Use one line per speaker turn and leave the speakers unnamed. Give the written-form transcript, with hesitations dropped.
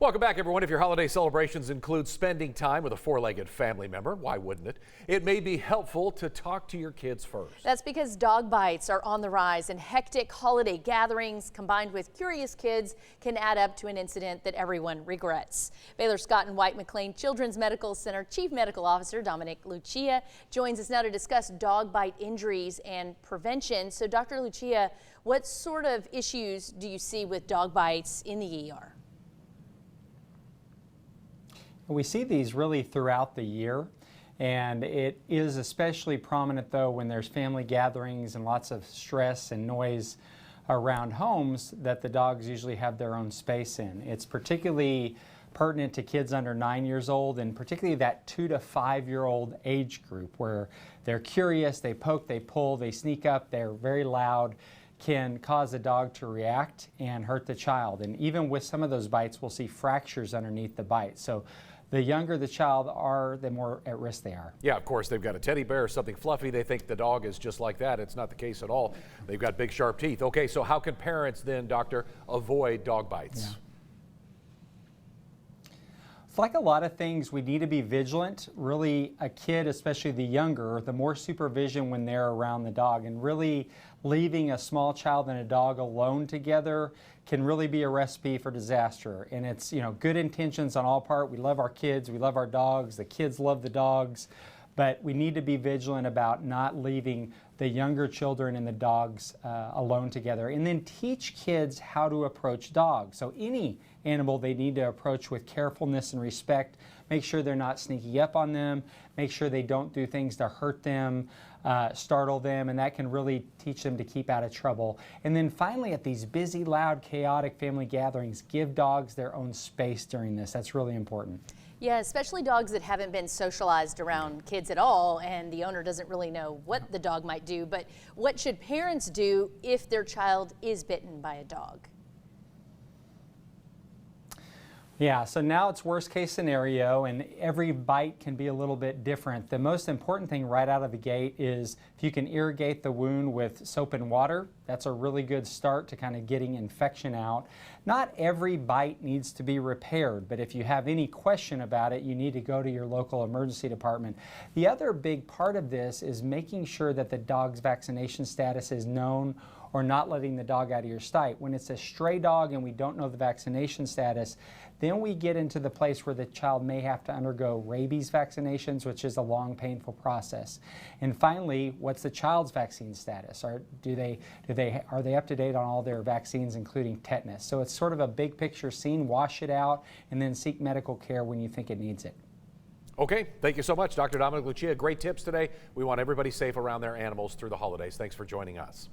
Welcome back, everyone. If your holiday celebrations include spending time with a four-legged family member, why wouldn't it? It may be helpful to talk to your kids first.
That's because dog bites are on the rise, and hectic holiday gatherings combined with curious kids can add up to an incident that everyone regrets. Baylor Scott and White McLean Children's Medical Center Chief Medical Officer Dominic Lucia joins us now to discuss dog bite injuries and prevention. So, Dr. Lucia, what sort of issues do you see with dog bites in the ER?
We see these really throughout the year, and it is especially prominent though when there's family gatherings and lots of stress and noise around homes that the dogs usually have their own space in. It's particularly pertinent to kids under 9 years old, and particularly that 2 to 5 year old age group where they're curious, they poke, they pull, they sneak up, they're very loud, can cause a dog to react and hurt the child. And even with some of those bites, we'll see fractures underneath the bite. So the younger the child are, the more at risk they are.
Yeah, of course, they've got a teddy bear or something fluffy. They think the dog is just like that. It's not the case at all. They've got big, sharp teeth. Okay, so how can parents then, doctor, avoid dog bites?
Yeah. It's like a lot of things, we need to be vigilant. Really, a kid, especially the younger, the more supervision when they're around the dog, and really leaving a small child and a dog alone together can really be a recipe for disaster. And it's, good intentions on all part. We love our kids, we love our dogs, the kids love the dogs, but we need to be vigilant about not leaving the younger children and the dogs alone together. And then teach kids how to approach dogs. So any animal they need to approach with carefulness and respect. Make sure they're not sneaking up on them. Make sure they don't do things to hurt them, startle them, and that can really teach them to keep out of trouble. And then finally, at these busy, loud, chaotic family gatherings, give dogs their own space during this. That's really important.
Yeah, especially dogs that haven't been socialized around kids at all, and the owner doesn't really know what the dog might do. But what should parents do if their child is bitten by a dog?
Yeah, so now it's worst case scenario, and every bite can be a little bit different. The most important thing right out of the gate is if you can irrigate the wound with soap and water, that's a really good start to kind of getting infection out. Not every bite needs to be repaired, but if you have any question about it, you need to go to your local emergency department. The other big part of this is making sure that the dog's vaccination status is known, or not letting the dog out of your sight. When it's a stray dog and we don't know the vaccination status, then we get into the place where the child may have to undergo rabies vaccinations, which is a long, painful process. And finally, what's the child's vaccine status? Are they up to date on all their vaccines, including tetanus? So it's sort of a big picture scene. Wash it out and then seek medical care when you think it needs it.
Okay, thank you so much, Dr. Dominic Lucia. Great tips today. We want everybody safe around their animals through the holidays. Thanks for joining us.